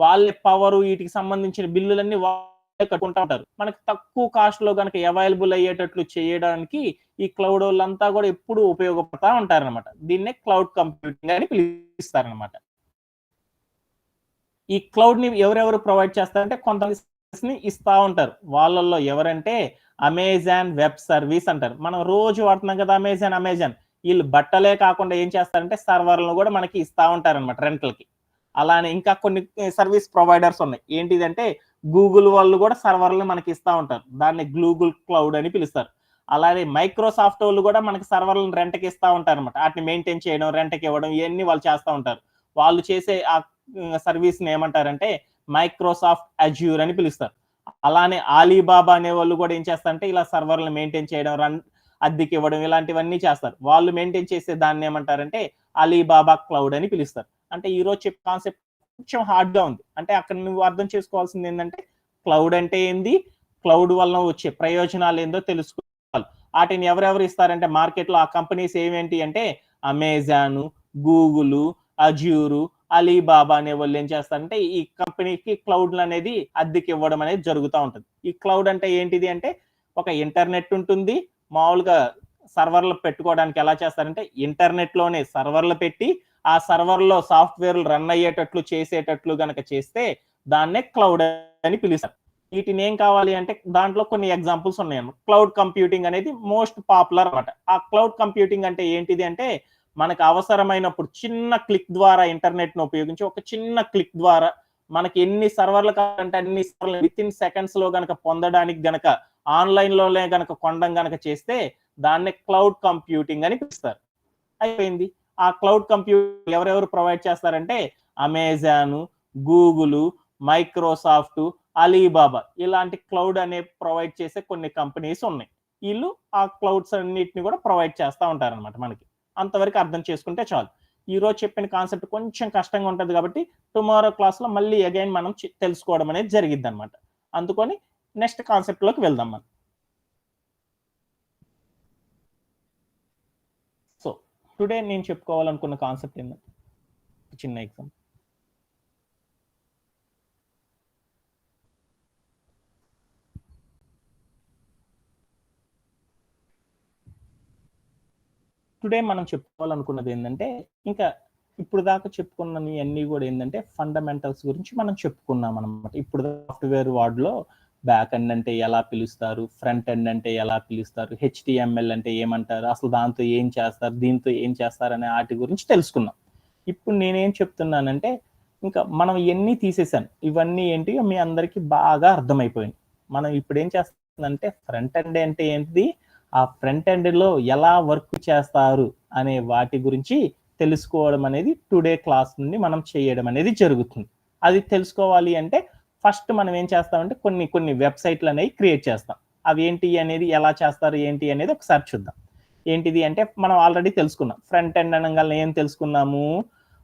వాళ్ళే పవర్ వీటికి సంబంధించిన బిల్లులన్నీ వాళ్ళే కట్టుకుంటా ఉంటారు. మనకు తక్కువ కాస్ట్ లో కనుక అవైలబుల్ అయ్యేటట్లు చేయడానికి ఈ క్లౌడ్ వాళ్ళంతా కూడా ఎప్పుడు ఉపయోగపడతా ఉంటారనమాట. దీన్నే క్లౌడ్ కంప్యూటింగ్ అని పిలుస్తారనమాట. ఈ క్లౌడ్ ని ఎవరెవరు ప్రొవైడ్ చేస్తారంటే కొంతమంది ఇస్తా ఉంటారు. వాళ్ళల్లో ఎవరంటే అమెజాన్ వెబ్ సర్వీస్ అంటారు. మనం రోజు వాడుతున్నాం కదా అమెజాన్. వీళ్ళు బట్టలే కాకుండా ఏం చేస్తారంటే సర్వర్లను కూడా మనకి ఇస్తా ఉంటారనమాట రెంట్లకి. అలానే ఇంకా కొన్ని సర్వీస్ ప్రొవైడర్స్ ఉన్నాయి. ఏంటిదంటే గూగుల్ వాళ్ళు కూడా సర్వర్లను మనకి ఇస్తా ఉంటారు. దాన్ని గూగుల్ క్లౌడ్ అని పిలుస్తారు. అలానే మైక్రోసాఫ్ట్ వాళ్ళు కూడా మనకి సర్వర్లను రెంట్కి ఇస్తా ఉంటారు అనమాట. వాటిని మెయింటైన్ చేయడం, రెంట్కి ఇవ్వడం ఇవన్నీ వాళ్ళు చేస్తూ ఉంటారు. వాళ్ళు చేసే ఆ సర్వీస్ ని ఏమంటారంటే మైక్రోసాఫ్ట్ అజ్యూర్ అని పిలుస్తారు. అలానే ఆలీబాబా అనే వాళ్ళు కూడా ఏం చేస్తారంటే ఇలా సర్వర్లను మెయింటైన్ చేయడం, అద్దెకి ఇవ్వడం ఇలాంటివన్నీ చేస్తారు. వాళ్ళు మెయింటైన్ చేసే దాన్ని ఏమంటారంటే అలీబాబా క్లౌడ్ అని పిలుస్తారు. అంటే ఈ రోజు చెప్పే కాన్సెప్ట్ కొంచెం హార్డ్ గా ఉంది. అంటే అక్కడ నువ్వు అర్థం చేసుకోవాల్సింది ఏంటంటే క్లౌడ్ అంటే ఏంది, క్లౌడ్ వల్ల వచ్చే ప్రయోజనాలు ఏందో తెలుసుకోవాలి. వాటిని ఎవరెవరు ఇస్తారంటే మార్కెట్ లో ఆ కంపెనీస్ ఏమేంటి అంటే అమెజాన్, గూగుల్, అజ్యూరు, అలీబాబా అనే వాళ్ళు ఏం చేస్తారంటే ఈ కంపెనీకి క్లౌడ్ అనేది అద్దెకి ఇవ్వడం అనేది జరుగుతూ ఉంటుంది. ఈ క్లౌడ్ అంటే ఏంటిది అంటే ఒక ఇంటర్నెట్ ఉంటుంది. మామూలుగా సర్వర్లు పెట్టుకోవడానికి ఎలా చేస్తారంటే ఇంటర్నెట్ లోనే సర్వర్లు పెట్టి ఆ సర్వర్ లో సాఫ్ట్వేర్లు రన్ అయ్యేటట్లు చేసేటట్లు గనక చేస్తే దాన్నే క్లౌడ్ అని పిలుస్తారు. వీటిని ఏం కావాలి అంటే దాంట్లో కొన్ని ఎగ్జాంపుల్స్ ఉన్నాయి. క్లౌడ్ కంప్యూటింగ్ అనేది మోస్ట్ పాపులర్ అన్నమాట. ఆ క్లౌడ్ కంప్యూటింగ్ అంటే ఏంటిది అంటే మనకు అవసరమైనప్పుడు చిన్న క్లిక్ ద్వారా ఇంటర్నెట్ ను ఉపయోగించి ఒక చిన్న క్లిక్ ద్వారా మనకి ఎన్ని సర్వర్లు కావాలంటే అన్ని సర్వర్లు విత్ ఇన్ సెకండ్స్ లో గనక పొందడానికి గనక ఆన్లైన్ లోనే గనక కొనడం గనక చేస్తే దాన్ని క్లౌడ్ కంప్యూటింగ్ అని పిలుస్తారు. అయిపోయింది. ఆ క్లౌడ్ కంప్యూటింగ్ ఎవరెవరు ప్రొవైడ్ చేస్తారంటే అమెజాన్, గూగుల్, మైక్రోసాఫ్ట్, అలీబాబా ఇలాంటి క్లౌడ్ అనే ప్రొవైడ్ చేసే కొన్ని కంపెనీస్ ఉన్నాయి. వీళ్ళు ఆ క్లౌడ్స్ అన్నిటిని కూడా ప్రొవైడ్ చేస్తూ ఉంటారనమాట మనకి. అంతవరకు అర్థం చేసుకుంటే చాలు. ఈ రోజు చెప్పిన కాన్సెప్ట్ కొంచెం కష్టంగా ఉంటుంది కాబట్టి టుమారో క్లాస్ లో మళ్ళీ అగైన్ మనం తెలుసుకోవడం అనేది జరిగిద్ది అనమాట. అందుకని నెక్స్ట్ కాన్సెప్ట్ లోకి వెళ్దాం మనం. సో టుడే నేను చెప్పుకోవాలనుకున్న కాన్సెప్ట్ ఏంటంటే చిన్న ఎగ్జాంపుల్. టుడే మనం చెప్పుకోవాలనుకున్నది ఏంటంటే ఇంకా ఇప్పుడు దాకా చెప్పుకున్నవి అన్ని కూడా ఏంటంటే ఫండమెంటల్స్ గురించి మనం చెప్పుకున్నాం అనమాట. ఇప్పుడు సాఫ్ట్వేర్ వార్డ్లో బ్యాక్ ఎండ్ అంటే ఎలా పిలుస్తారు, ఫ్రంట్ ఎండ్ అంటే ఎలా పిలుస్తారు, హెచ్టిఎంఎల్ అంటే ఏమంటారు, అసలు దాంతో ఏం చేస్తారు, దీంతో ఏం చేస్తారు అనే వాటి గురించి తెలుసుకున్నాం. ఇప్పుడు నేనేం చెప్తున్నానంటే ఇంకా మనం ఇవన్నీ తీసేసాను. ఇవన్నీ ఏంటి మీ అందరికీ బాగా అర్థమైపోయింది. మనం ఇప్పుడు ఏం చేస్తుందంటే ఫ్రంట్ ఎండ్ అంటే ఏంటిది, ఆ ఫ్రంట్ ఎండ్ లో ఎలా వర్క్ చేస్తారు అనే వాటి గురించి తెలుసుకోవడం అనేది టుడే క్లాస్ నుండి మనం చేయడం అనేది జరుగుతుంది. అది తెలుసుకోవాలి అంటే ఫస్ట్ మనం ఏం చేస్తామంటే కొన్ని వెబ్సైట్లు అనేవి క్రియేట్ చేస్తాం. అవి ఏంటి అనేది ఎలా చేస్తారు ఏంటి అనేది ఒకసారి చూద్దాం. ఏంటిది అంటే మనం ఆల్రెడీ తెలుసుకున్నాం. ఫ్రంట్ ఎండ్ అనగానే ఏం తెలుసుకున్నాము,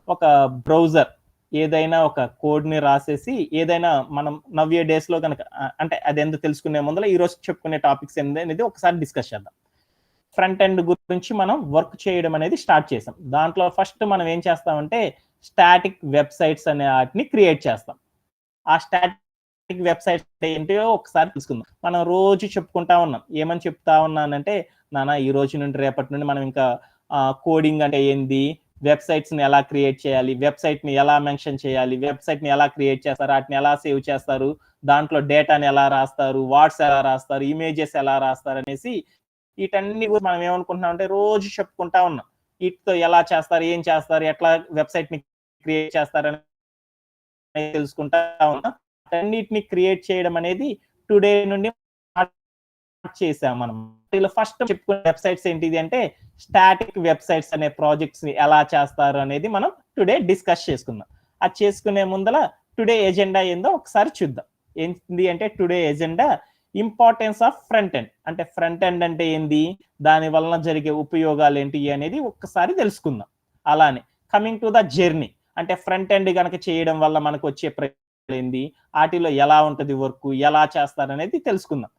ఒక బ్రౌజర్ ఏదైనా ఒక కోడ్ ని రాసేసి ఏదైనా మనం నవ్యే డేస్ లో కనుక అంటే అది ఎంత తెలుసుకునే ముందర ఈ రోజు చెప్పుకునే టాపిక్స్ ఏంది అనేది ఒకసారి డిస్కస్ చేద్దాం. ఫ్రంట్ ఎండ్ గురించి మనం వర్క్ చేయడం అనేది స్టార్ట్ చేసాం. దాంట్లో ఫస్ట్ మనం ఏం చేస్తామంటే స్టాటిక్ వెబ్సైట్స్ అనే వాటిని క్రియేట్ చేస్తాం. ఆ స్టాటిక్ వెబ్సైట్స్ ఏంటో ఒకసారి తెలుసుకుందాం. మనం రోజు చెప్పుకుంటా ఉన్నాం. ఏమని చెప్తా ఉన్నానంటే నాన్న ఈ రోజు నుండి రేపటి నుండి మనం ఇంకా కోడింగ్ అంటే ఏంది, వెబ్సైట్స్ ని ఎలా క్రియేట్ చేయాలి, వెబ్సైట్ ని ఎలా మెన్షన్ చేయాలి, వెబ్సైట్ ని ఎలా క్రియేట్ చేస్తారు, వాటిని ఎలా సేవ్ చేస్తారు, దాంట్లో డేటాని ఎలా రాస్తారు, వాట్స్ ఎలా రాస్తారు, ఇమేజెస్ ఎలా రాస్తారు అనేసి వీటన్ని మనం ఏమనుకుంటున్నాం అంటే రోజు చెప్పుకుంటా ఉన్నాం. వీటితో ఎలా చేస్తారు, ఏం చేస్తారు, ఎట్లా వెబ్సైట్ ని క్రియేట్ చేస్తారని తెలుసుకుంటా ఉన్నాం. అన్నిటిని క్రియేట్ చేయడం అనేది టుడే నుండి చేసాం మనం. ఇలా ఫస్ట్ చెప్పుకునే వెబ్సైట్స్ ఏంటిది అంటే స్టాటిక్ వెబ్సైట్స్ అనే ప్రాజెక్ట్స్ ని ఎలా చేస్తారు అనేది మనం టుడే డిస్కస్ చేసుకుందాం. అది చేసుకునే ముందర టుడే ఎజెండా ఏందో ఒకసారి చూద్దాం. ఏంటి అంటే today agenda importance of front end. అంటే ఫ్రంట్ ఎండ్ అంటే ఏంది, దాని వలన జరిగే ఉపయోగాలు ఏంటి అనేది ఒక్కసారి తెలుసుకుందాం. అలానే కమింగ్ టు ద జర్నీ, అంటే ఫ్రంట్ ఎండ్ కనుక చేయడం వల్ల మనకు వచ్చే ప్రయోజనాలు ఏంది, వాటిలో ఎలా ఉంటది వర్క్, ఎలా చేస్తారు అనేది తెలుసుకుందాం.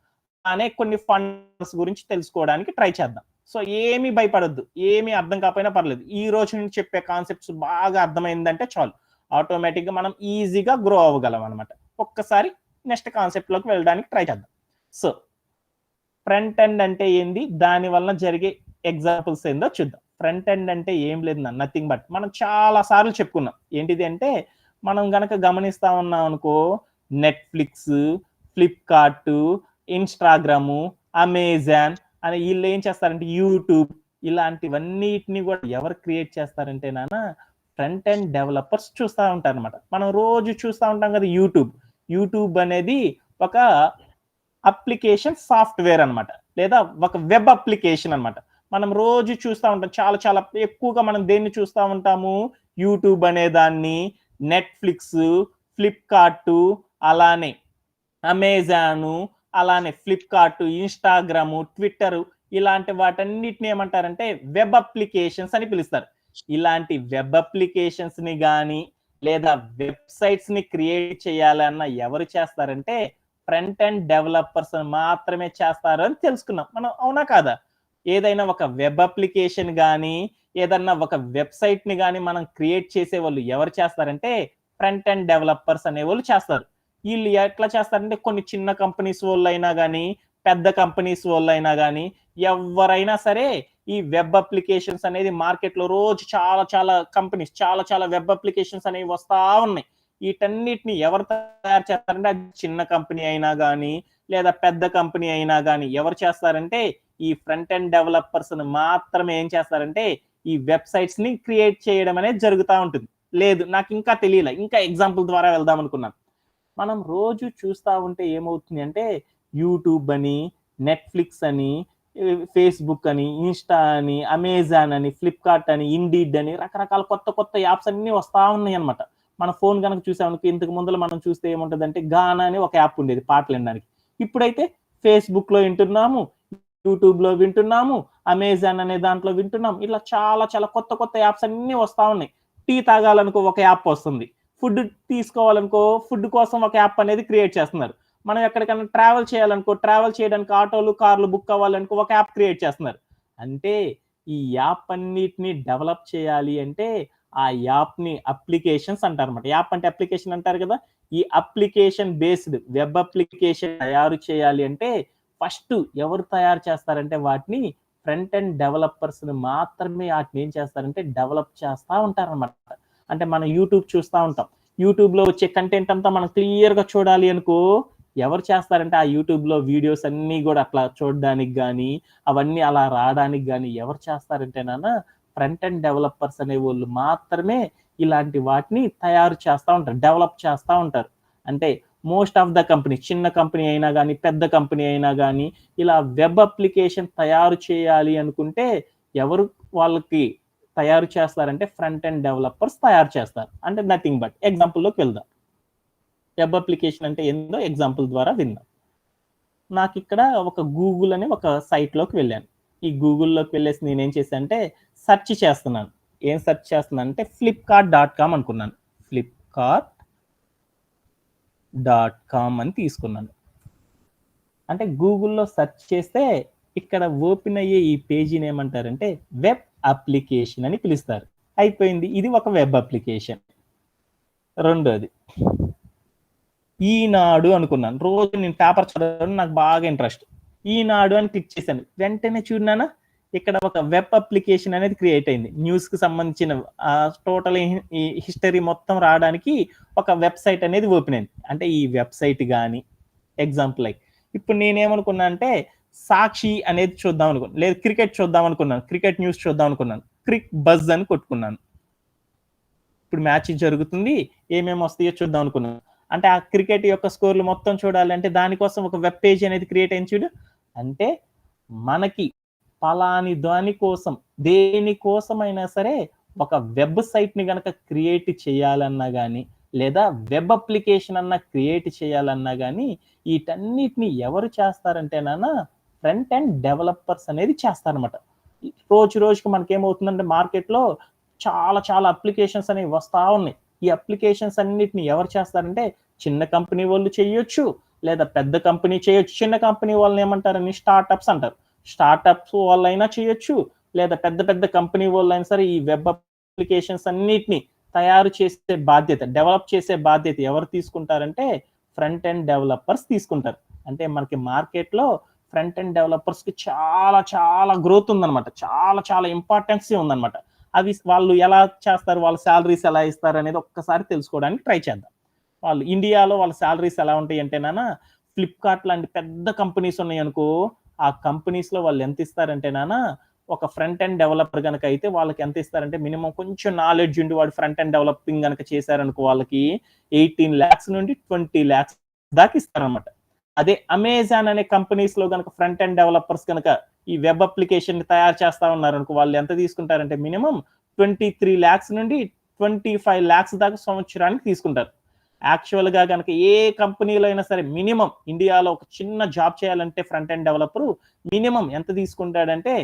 అనే కొన్ని ఫండ్స్ గురించి తెలుసుకోవడానికి ట్రై చేద్దాం. సో ఏమీ భయపడొద్దు, ఏమీ అర్థం కాకపోయినా పర్లేదు. ఈ రోజు నుంచి చెప్పే కాన్సెప్ట్స్ బాగా అర్థమైందంటే చాలు. ఆటోమేటిక్గా మనం ఈజీగా గ్రో అవ్వగలం అనమాట. ఒక్కసారి నెక్స్ట్ కాన్సెప్ట్లోకి వెళ్ళడానికి ట్రై చేద్దాం. సో ఫ్రంట్ ఎండ్ అంటే ఏంది, దాని వలన జరిగే ఎగ్జాంపుల్స్ ఏందో చూద్దాం. ఫ్రంట్ ఎండ్ అంటే ఏం లేదు, నథింగ్ బట్ మనం చాలా సార్లు చెప్పుకున్నాం. ఏంటిది అంటే మనం గనక గమనిస్తా ఉన్నాం అనుకో, నెట్ఫ్లిక్స్, ఫ్లిప్కార్ట్, ఇన్స్టాగ్రాము, అమెజాన్ అని వీళ్ళు ఏం చేస్తారంటే యూట్యూబ్, ఇలాంటివన్నిటిని కూడా ఎవరు క్రియేట్ చేస్తారంటే ఫ్రంట్ ఎండ్ డెవలపర్స్ చూస్తూ ఉంటారు అనమాట. మనం రోజు చూస్తూ ఉంటాం కదా యూట్యూబ్ అనేది ఒక అప్లికేషన్ సాఫ్ట్వేర్ అనమాట, లేదా ఒక వెబ్ అప్లికేషన్ అనమాట. మనం రోజు చూస్తూ ఉంటాం, చాలా చాలా ఎక్కువగా మనం దేన్ని చూస్తూ ఉంటాము, యూట్యూబ్ అనే దాన్ని, నెట్ఫ్లిక్స్, ఫ్లిప్కార్ట్, అలానే అమెజాను, అలానే ఫ్లిప్కార్ట్, ఇన్స్టాగ్రాము, ట్విట్టర్, ఇలాంటి వాటన్నిటిని ఏమంటారంటే వెబ్ అప్లికేషన్స్ అని పిలుస్తారు. ఇలాంటి వెబ్ అప్లికేషన్స్ ని కానీ లేదా వెబ్సైట్స్ ని క్రియేట్ చేయాలన్న ఎవరు చేస్తారంటే ఫ్రంట్ ఎండ్ డెవలపర్స్ మాత్రమే చేస్తారు అని తెలుసుకున్నాం మనం, అవునా కాదా? ఏదైనా ఒక వెబ్ అప్లికేషన్ కానీ ఏదన్నా ఒక వెబ్సైట్ ని కానీ మనం క్రియేట్ చేసే వాళ్ళు ఎవరు చేస్తారంటే ఫ్రంట్ ఎండ్ డెవలపర్స్ అనే వాళ్ళు చేస్తారు. వీళ్ళు ఎట్లా చేస్తారంటే కొన్ని చిన్న కంపెనీస్ వాళ్ళు అయినా కానీ పెద్ద కంపెనీస్ వాళ్ళు అయినా కానీ ఎవరైనా సరే ఈ వెబ్ అప్లికేషన్స్ అనేది మార్కెట్ లో రోజు చాలా చాలా కంపెనీస్, చాలా చాలా వెబ్ అప్లికేషన్స్ అనేవి వస్తా ఉన్నాయి. వీటన్నిటిని ఎవరు తయారు చేస్తారంటే అది చిన్న కంపెనీ అయినా కానీ లేదా పెద్ద కంపెనీ అయినా కానీ ఎవరు చేస్తారంటే ఈ ఫ్రంట్ ఎండ్ డెవలపర్స్ మాత్రమే ఏం చేస్తారంటే ఈ వెబ్సైట్స్ ని క్రియేట్ చేయడం అనేది జరుగుతూ ఉంటుంది. లేదు నాకు ఇంకా తెలియలే, ఇంకా ఎగ్జాంపుల్ ద్వారా వెళ్దాం అనుకున్నాను. మనం రోజు చూస్తూ ఉంటే ఏమవుతుంది అంటే యూట్యూబ్ అని, నెట్ఫ్లిక్స్ అని, ఫేస్బుక్ అని, ఇన్స్టా అని, అమెజాన్ అని, ఫ్లిప్కార్ట్ అని, ఇండీడ్ అని రకరకాల కొత్త కొత్త యాప్స్ అన్ని వస్తూ ఉన్నాయి అనమాట. మన ఫోన్ కనుక చూసామనుకో, ఇంతకు ముందు మనం చూస్తే ఏముంటదంటే గానా అని ఒక యాప్ ఉండేది పాటలు వినడానికి. ఇప్పుడైతే ఫేస్బుక్ లో వింటున్నాము, యూట్యూబ్ లో వింటున్నాము, అమెజాన్ అనే దాంట్లో వింటున్నాం. ఇలా చాలా చాలా కొత్త కొత్త యాప్స్ అన్ని వస్తా ఉన్నాయి. టీ తాగాలనుకో ఒక యాప్ వస్తుంది, ఫుడ్ తీసుకోవాలనుకో ఫుడ్ కోసం ఒక యాప్ అనేది క్రియేట్ చేస్తున్నారు. మనం ఎక్కడికైనా ట్రావెల్ చేయాలనుకో, ట్రావెల్ చేయడానికి ఆటోలు, కార్లు బుక్ అవ్వాలనుకో ఒక యాప్ క్రియేట్ చేస్తున్నారు. అంటే ఈ యాప్ అన్నిటిని డెవలప్ చేయాలి అంటే ఆ యాప్ ని అప్లికేషన్స్ అంటారు అనమాట. యాప్ అంటే అప్లికేషన్ అంటారు కదా, ఈ అప్లికేషన్ బేస్డ్ వెబ్ అప్లికేషన్ తయారు చేయాలి అంటే ఫస్ట్ ఎవరు తయారు చేస్తారంటే వాటిని ఫ్రంట్ ఎండ్ డెవలపర్స్ మాత్రమే వాటిని ఏం చేస్తారంటే డెవలప్ చేస్తూ ఉంటారన్నమాట. అంటే మనం యూట్యూబ్ చూస్తూ ఉంటాం, యూట్యూబ్ లో వచ్చే కంటెంట్ అంతా మనం క్లియర్ గా చూడాలి అనుకో, ఎవరు చేస్తారంటే ఆ యూట్యూబ్ లో వీడియోస్ అన్ని కూడా అట్లా చూడడానికి కానీ అవన్నీ అలా రావడానికి కానీ ఎవరు చేస్తారంటే ఫ్రంట్ ఎండ్ డెవలపర్స్ అనే వాళ్ళు మాత్రమే ఇలాంటి వాటిని తయారు చేస్తూ ఉంటారు, డెవలప్ చేస్తూ ఉంటారు. అంటే మోస్ట్ ఆఫ్ ద కంపెనీ, చిన్న కంపెనీ అయినా కానీ పెద్ద కంపెనీ అయినా కానీ ఇలా వెబ్ అప్లికేషన్ తయారు చేయాలి అనుకుంటే ఎవరు వాళ్ళకి తయారు చేస్తారంటే ఫ్రంట్ ఎండ్ డెవలపర్స్ తయారు చేస్తారు. అంటే నథింగ్ బట్ ఎగ్జాంపుల్లోకి వెళ్దాం. వెబ్ అప్లికేషన్ అంటే ఏందో ఎగ్జాంపుల్ ద్వారా విందాం. నాకు ఇక్కడ ఒక గూగుల్ అనే ఒక సైట్లోకి వెళ్ళాను. ఈ గూగుల్లోకి వెళ్ళేసి నేనేం చేశాను అంటే సెర్చ్ చేస్తున్నాను. ఏం సెర్చ్ చేస్తున్నాను అంటే flipkart.com అనుకున్నాను. flipkart.com అని తీసుకున్నాను. అంటే గూగుల్లో సెర్చ్ చేస్తే ఇక్కడ ఓపెన్ అయ్యే ఈ పేజీని ఏమంటారంటే వెబ్ అప్లికేషన్ అని పిలుస్తారు. అయిపోయింది, ఇది ఒక వెబ్ అప్లికేషన్. రెండోది ఈనాడు అనుకున్నాను. రోజు నేను పేపర్ చదవడం నాకు బాగా ఇంట్రెస్ట్. ఈనాడు అని క్లిక్ చేశాను. వెంటనే చూడనా ఇక్కడ ఒక వెబ్ అప్లికేషన్ అనేది క్రియేట్ అయింది. న్యూస్ కి సంబంధించిన టోటల్ హిస్టరీ మొత్తం రావడానికి ఒక వెబ్సైట్ అనేది ఓపెన్ అయింది. అంటే ఈ వెబ్సైట్ కానీ ఎగ్జాంపుల్ లైక్ ఇప్పుడు నేనేమనుకున్నా అంటే సాక్షి అనేది చూద్దాం అనుకున్నాను, లేదు క్రికెట్ చూద్దాం అనుకున్నాను, క్రికెట్ న్యూస్ చూద్దాం అనుకున్నాను, క్రిక్ బజ్ అని కొట్టుకున్నాను. ఇప్పుడు మ్యాచ్ జరుగుతుంది, ఏమేమి వస్తాయో చూద్దాం అనుకున్నాను. అంటే ఆ క్రికెట్ యొక్క స్కోర్లు మొత్తం చూడాలంటే దానికోసం ఒక వెబ్ పేజ్ అనేది క్రియేట్ అయింది చూడు. అంటే మనకి పలాని దాని కోసం, దేనికోసమైనా సరే ఒక వెబ్సైట్ ని గనక క్రియేట్ చేయాలన్నా కానీ లేదా వెబ్ అప్లికేషన్ అన్నా క్రియేట్ చేయాలన్నా కానీ వీటన్నిటిని ఎవరు చేస్తారంటే ఫ్రంట్ ఎండ్ డెవలపర్స్ అనేది చేస్తారనమాట. రోజు రోజుకి మనకేమవుతుందంటే మార్కెట్లో చాలా చాలా అప్లికేషన్స్ అనేవి వస్తూ ఉన్నాయి. ఈ అప్లికేషన్స్ అన్నిటిని ఎవరు చేస్తారంటే చిన్న కంపెనీ వాళ్ళు చేయొచ్చు, లేదా పెద్ద కంపెనీ చేయొచ్చు. చిన్న కంపెనీ వాళ్ళని ఏమంటారని స్టార్ట్అప్స్ అంటారు. స్టార్ట్అప్స్ వాళ్ళైనా చేయొచ్చు, లేదా పెద్ద పెద్ద కంపెనీ వాళ్ళైనా సరే ఈ వెబ్ అప్లికేషన్స్ అన్నిటిని తయారు చేసే బాధ్యత, డెవలప్ చేసే బాధ్యత ఎవరు తీసుకుంటారంటే ఫ్రంట్ ఎండ్ డెవలపర్స్ తీసుకుంటారు. అంటే మనకి మార్కెట్లో ఫ్రంట్ ఎండ్ డెవలపర్స్కి చాలా చాలా గ్రోత్ ఉందన్నమాట, చాలా చాలా ఇంపార్టెన్స్ ఉందన్నమాట. అవి వాళ్ళు ఎలా చేస్తారు, వాళ్ళ శాలరీస్ ఎలా ఇస్తారు అనేది ఒక్కసారి తెలుసుకోవడానికి ట్రై చేద్దాం. వాళ్ళు ఇండియాలో వాళ్ళ శాలరీస్ ఎలా ఉంటాయి అంటే ఫ్లిప్కార్ట్ లాంటి పెద్ద కంపెనీస్ ఉన్నాయి అనుకో, ఆ కంపెనీస్ లో వాళ్ళు ఎంత ఇస్తారంటే ఒక ఫ్రంట్ ఎండ్ డెవలపర్ కనుక అయితే వాళ్ళకి ఎంత ఇస్తారంటే మినిమం కొంచెం నాలెడ్జ్ ఉండి వాడు ఫ్రంట్ ఎండ్ డెవలపింగ్ కనుక చేశారనుకో వాళ్ళకి 18 lakhs నుండి 20 lakhs దాకా ఇస్తారనమాట. అదే అమెజాన్ అనే కంపెనీస్ లో కనుక ఫ్రంట్ ఎండ్ డెవలపర్స్ కనుక ఈ వెబ్ అప్లికేషన్ తయారు చేస్తా ఉన్నారు అనుకో, వాళ్ళు ఎంత తీసుకుంటారంటే మినిమం 23 lakhs నుండి 25 lakhs దాకా సంవత్సరానికి తీసుకుంటారు. యాక్చువల్ గా కనుక ఏ కంపెనీలో అయినా సరే మినిమం ఇండియాలో ఒక చిన్న జాబ్ చేయాలంటే ఫ్రంట్ ఎండ్ డెవలపర్ మినిమం ఎంత తీసుకుంటాడంటే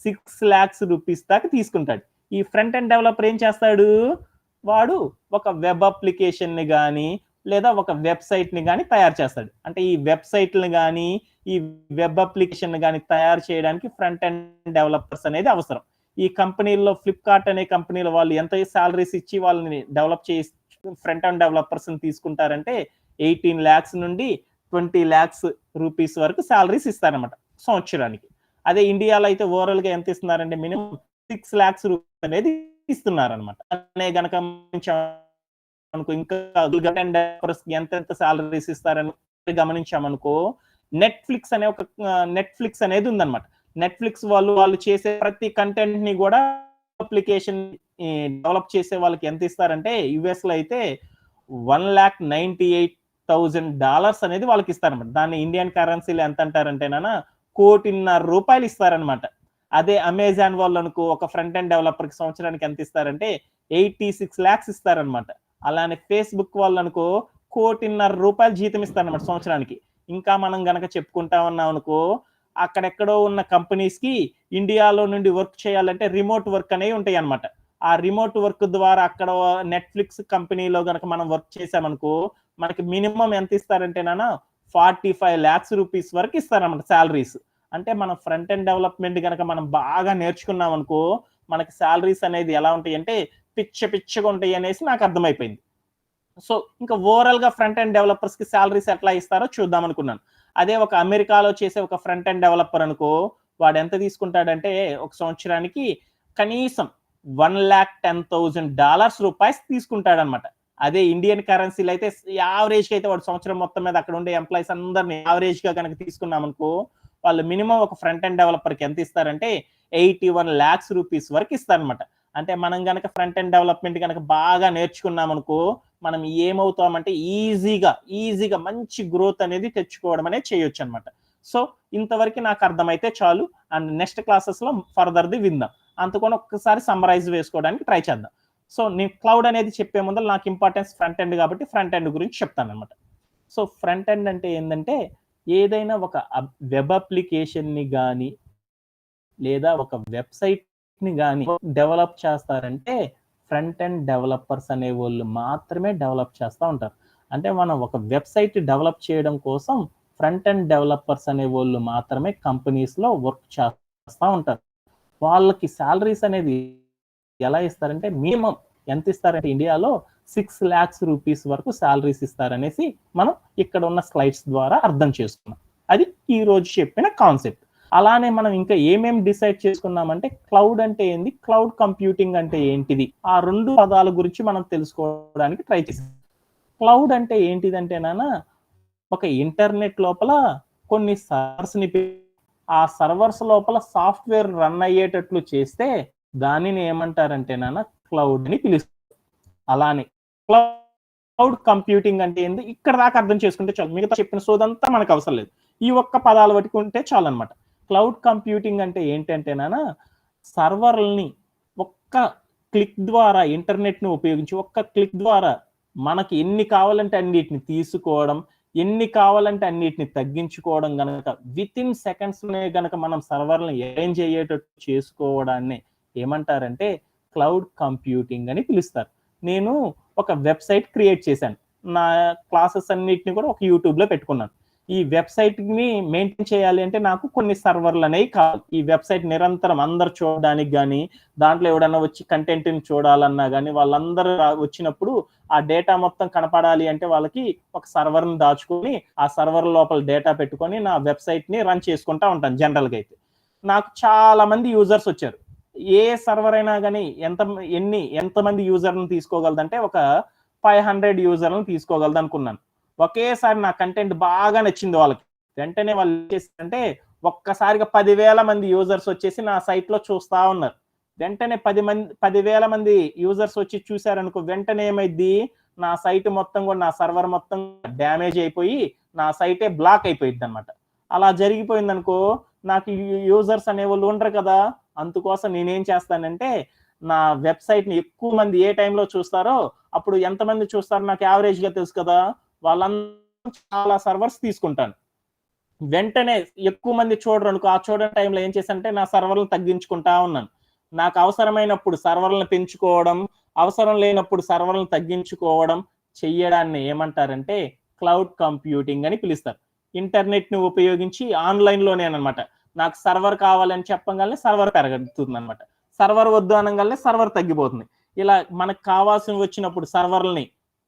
6 lakhs రూపీస్ దాకా తీసుకుంటాడు. ఈ ఫ్రంట్ ఎండ్ డెవలపర్ ఏం చేస్తాడు, వాడు ఒక వెబ్ అప్లికేషన్ ని కానీ లేదా ఒక వెబ్సైట్ ని కానీ తయారు చేస్తాడు. అంటే ఈ వెబ్సైట్ని కానీ ఈ వెబ్ అప్లికేషన్ కానీ తయారు చేయడానికి ఫ్రంట్ ఎండ్ డెవలపర్స్ అనేది అవసరం. ఈ కంపెనీల్లో ఫ్లిప్కార్ట్ అనే కంపెనీలో వాళ్ళు ఎంత సాలరీస్ ఇచ్చి వాళ్ళని డెవలప్ చేసి ఫ్రంట్ ఎండ్ డెవలపర్స్ తీసుకుంటారంటే 18 lakhs నుండి 20 lakhs రూపీస్ వరకు సాలరీస్ ఇస్తారనమాట సంవత్సరానికి. అదే ఇండియాలో అయితే ఓవరాల్ గా ఎంత ఇస్తున్నారంటే మినిమం 6 lakhs రూపీస్ అనేది ఇస్తున్నారనమాట. అనే గనక అనుకో, ఇంకా ఎంత సాలరీస్ ఇస్తారని గమనించామనుకో, నెట్ఫ్లిక్స్ అనేది ఉందన్నమాట. నెట్ఫ్లిక్స్ వాళ్ళు చేసే ప్రతి కంటెంట్ ని కూడా అప్లికేషన్ డెవలప్ చేసే వాళ్ళకి ఎంత ఇస్తారంటే యుఎస్ లో అయితే $1,98,000 అనేది వాళ్ళకి ఇస్తారనమాట. దాన్ని ఇండియన్ కరెన్సీలో ఎంత అంటారంటే ₹1,50,00,000 ఇస్తారనమాట. అదే అమెజాన్ వాళ్ళు అనుకో, ఒక ఫ్రంట్ ఎండ్ డెవలపర్ కి సంవత్సరానికి ఎంత ఇస్తారంటే 86 lakhs ఇస్తారనమాట. అలానే ఫేస్బుక్ వాళ్ళు అనుకో ₹1,50,00,000 జీతం ఇస్తారనమాట సంవత్సరానికి. ఇంకా మనం గనక చెప్పుకుంటా ఉన్నాం అనుకో, అక్కడెక్కడో ఉన్న కంపెనీస్ కి ఇండియాలో నుండి వర్క్ చేయాలంటే రిమోట్ వర్క్ అనేవి ఉంటాయి అనమాట. ఆ రిమోట్ వర్క్ ద్వారా అక్కడ నెట్ఫ్లిక్స్ కంపెనీలో గనక మనం వర్క్ చేసామనుకో, మనకి మినిమం ఎంత ఇస్తారంటే 45 lakhs రూపీస్ వరకు ఇస్తారన్నమాట సాలరీస్. అంటే మనం ఫ్రంట్ ఎండ్ డెవలప్మెంట్ కనుక మనం బాగా నేర్చుకున్నాం అనుకో, మనకి సాలరీస్ అనేది ఎలా ఉంటాయి అంటే పిచ్చగా ఉంటాయి అనేసి నాకు అర్థమైపోయింది. సో ఇంకా ఓవరాల్ గా ఫ్రంట్ ఎండ్ డెవలపర్స్ కి సాలరీస్ ఎట్లా ఇస్తారో చూద్దాం అనుకున్నాను. అదే ఒక అమెరికాలో చేసే ఒక ఫ్రంట్ ఎండ్ డెవలపర్ అనుకో, వాడు ఎంత తీసుకుంటాడంటే ఒక సంవత్సరానికి కనీసం $1,10,000 తీసుకుంటాడనమాట. అదే ఇండియన్ కరెన్సీలో అయితే యావరేజ్ గా అయితే వాడు సంవత్సరం మొత్తం మీద అక్కడ ఉండే ఎంప్లాయీస్ అందరినీ యావరేజ్ గా కనుక తీసుకున్నాం అనుకో, వాళ్ళు మినిమం ఒక ఫ్రంట్ ఎండ్ డెవలపర్ కి ఎంత ఇస్తారంటే 81 lakhs రూపీస్ వరకు ఇస్తారనమాట. అంటే మనం గనక ఫ్రంట్ ఎండ్ డెవలప్మెంట్ కనుక బాగా నేర్చుకున్నాం అనుకో, మనం ఏమవుతామంటే ఈజీగా మంచి గ్రోత్ అనేది తెచ్చుకోవడం అనేది చేయొచ్చు అనమాట. సో ఇంతవరకు నాకు అర్థమైతే చాలు. అండ్ నెక్స్ట్ క్లాసెస్ లో ఫర్దర్ది విందాం. అంతకొని ఒక్కసారి సమ్మరైజ్ వేసుకోవడానికి ట్రై చేద్దాం. సో నేను క్లౌడ్ అనేది చెప్పే ముందు నాకు ఇంపార్టెన్స్ ఫ్రంట్ ఎండ్ కాబట్టి ఫ్రంట్ ఎండ్ గురించి చెప్తాను అనమాట. సో ఫ్రంట్ ఎండ్ అంటే ఏంటంటే ఏదైనా ఒక వెబ్ అప్లికేషన్ ని కానీ లేదా ఒక వెబ్సైట్ ని కానీ డెవలప్ చేస్తారంటే ఫ్రంట్ ఎండ్ డెవలపర్స్ అనే వాళ్ళు మాత్రమే డెవలప్ చేస్తూ ఉంటారు. అంటే మనం ఒక వెబ్సైట్ డెవలప్ చేయడం కోసం ఫ్రంట్ ఎండ్ డెవలపర్స్ అనే వాళ్ళు మాత్రమే కంపెనీస్ లో వర్క్ చేస్తూ ఉంటారు. వాళ్ళకి సాలరీస్ అనేది ఎలా ఇస్తారంటే మినిమం ఎంత ఇస్తారంటే ఇండియాలో 6 lakhs రూపీస్ వరకు సాలరీస్ ఇస్తారనేసి మనం ఇక్కడ ఉన్న స్లైడ్స్ ద్వారా అర్థం చేసుకున్నాం. అది ఈ రోజు చెప్పిన కాన్సెప్ట్. అలానే మనం ఇంకా ఏమేమి డిసైడ్ చేసుకున్నామంటే క్లౌడ్ అంటే ఏంది, క్లౌడ్ కంప్యూటింగ్ అంటే ఏంటిది, ఆ రెండు పదాల గురించి మనం తెలుసుకోవడానికి ట్రై చేసాం. క్లౌడ్ అంటే ఏంటిదంటే ఒక ఇంటర్నెట్ లోపల కొన్ని సర్వర్స్ ని ఆ సర్వర్స్ లోపల సాఫ్ట్వేర్ రన్ అయ్యేటట్లు చేస్తే దానిని ఏమంటారంటే క్లౌడ్ అని పిలుస్తారు. అలానే క్లౌడ్ కంప్యూటింగ్ అంటే ఏంది ఇక్కడ దాకా అర్థం చేసుకుంటే చాలు, మిగతా చెప్పిన సోదంతా మనకు అవసరం లేదు. ఈ ఒక్క పదాలు పట్టుకుంటే చాలు అనమాట. క్లౌడ్ కంప్యూటింగ్ అంటే ఏంటంటే సర్వర్లని ఒక్క క్లిక్ ద్వారా ఇంటర్నెట్ ను ఉపయోగించి ఒక్క క్లిక్ ద్వారా మనకి ఎన్ని కావాలంటే అన్నిటిని తీసుకోవడం, ఎన్ని కావాలంటే అన్నిటిని తగ్గించుకోవడం గనక విత్ ఇన్ సెకండ్స్ గనక మనం సర్వర్లను అరేంజ్ అయ్యేటట్టు చేసుకోవడాన్ని ఏమంటారంటే క్లౌడ్ కంప్యూటింగ్ అని పిలుస్తారు. నేను ఒక వెబ్సైట్ క్రియేట్ చేశాను, నా క్లాసెస్ అన్నిటిని కూడా ఒక యూట్యూబ్ లో పెట్టుకున్నాను. ఈ వెబ్సైట్ ని మెయింటైన్ చేయాలి అంటే నాకు కొన్ని సర్వర్లు అనేవి కావాలి. ఈ వెబ్సైట్ నిరంతరం అందరు చూడడానికి గానీ, దాంట్లో ఎవడన్నా వచ్చి కంటెంట్ ని చూడాలన్నా గానీ, వాళ్ళందరూ వచ్చినప్పుడు ఆ డేటా మొత్తం కనపడాలి అంటే వాళ్ళకి ఒక సర్వర్ ని దాచుకొని, ఆ సర్వర్ లోపల డేటా పెట్టుకొని నా వెబ్సైట్ ని రన్ చేసుకుంటా ఉంటాను జనరల్‌గా అయితే. నాకు చాలా మంది యూజర్స్ వచ్చారు. ఏ సర్వర్ అయినా గానీ ఎంతమంది యూజర్‌ని తీసుకోగలదంటే ఒక 500 యూజర్‌లను తీసుకోగలదనుకున్నాను. ఒకేసారి నా కంటెంట్ బాగా నచ్చింది వాళ్ళకి. వెంటనే వాళ్ళు ఏం చేశారంటే ఒక్కసారిగా 10,000 మంది యూజర్స్ వచ్చేసి నా సైట్‌లో చూస్తా ఉన్నారు. వెంటనే 10,000 మంది యూజర్స్ వచ్చి చూసారనుకో వెంటనే ఏమైద్ది నా సైట్ మొత్తం కూడా నా సర్వర్ మొత్తం డ్యామేజ్ అయిపోయి నా సైటే బ్లాక్ అయిపోయిద్దనమాట. అలా జరిగిపోయిందనుకో నాకు యూజర్స్ అనేవాళ్ళు ఉండరు కదా! అందుకోసం నేనేం చేస్తానంటే నా వెబ్‌సైట్‌ని ఎక్కువ మంది ఏ టైంలో చూస్తారో అప్పుడు ఎంతమంది చూస్తారో నాకు యావరేజ్‌గా తెలుసు కదా! వాళ్ళందరూ చాలా సర్వర్స్ తీసుకుంటాను. వెంటనే ఎక్కువ మంది చూడరనుకో, ఆ చూడని టైంలో ఏం చేశానంటే నా సర్వర్‌లను తగ్గించుకుంటా ఉన్నాను. నాకు అవసరమైనప్పుడు సర్వర్‌లను పెంచుకోవడం, అవసరం లేనప్పుడు సర్వర్‌లను తగ్గించుకోవడం చెయ్యడాన్ని ఏమంటారంటే క్లౌడ్ కంప్యూటింగ్ అని పిలుస్తారు. ఇంటర్నెట్‌ని ఉపయోగించి ఆన్‌లైన్‌లోనేననమాట. నాకు సర్వర్ కావాలని చెప్పంగాల్నే సర్వర్ పెరుగుతుందనమాట. సర్వర్ వద్దు అనంగాల్నే సర్వర్ తగ్గిపోతుంది. ఇలా మనకు కావాల్సినవి వచ్చినప్పుడు సర్వర్‌లని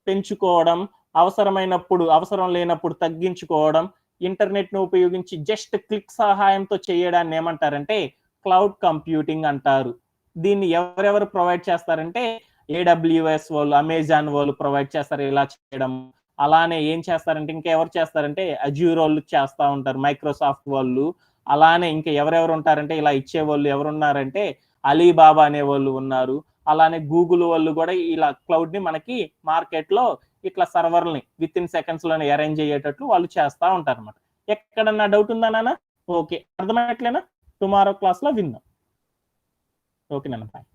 పెంచుకోవడం, అవసరం లేనప్పుడు తగ్గించుకోవడం, ఇంటర్నెట్‌ని ఉపయోగించి జస్ట్ క్లిక్ సహాయంతో చేయడాన్ని ఏమంటారంటే క్లౌడ్ కంప్యూటింగ్ అంటారు. దీన్ని ఎవరెవరు ప్రొవైడ్ చేస్తారంటే ఏడబ్ల్యూఎస్ వాళ్ళు, అమెజాన్ వాళ్ళు ప్రొవైడ్ చేస్తారు ఇలా చేయడం. అలానే ఏం చేస్తారంటే ఇంకెవరు చేస్తారంటే అజ్యూర్ వాళ్ళు చేస్తా ఉంటారు. మైక్రోసాఫ్ట్ వాళ్ళు. అలానే ఇంకా ఎవరెవరు ఉంటారంటే ఇలా ఇచ్చేవాళ్ళు ఎవరున్నారంటే అలీబాబా అనేవాళ్ళు ఉన్నారు. అలానే గూగుల్ వాళ్ళు గూడా ఇలా క్లౌడ్‌ని మనకి మార్కెట్‌లో ఇట్లా సర్వర్‌లని వితిన్ సెకండ్స్‌లోనే అరేంజ్ అయ్యేటట్లు వాళ్ళు చేస్తా ఉంటారన్నమాట. ఎక్కడన్నా డౌట్ ఉందా నాన్న? ఓకే. అర్థమైనట్లేనా? టుమారో క్లాస్‌లో విందాం. ఓకే నాన్న. బాయ్.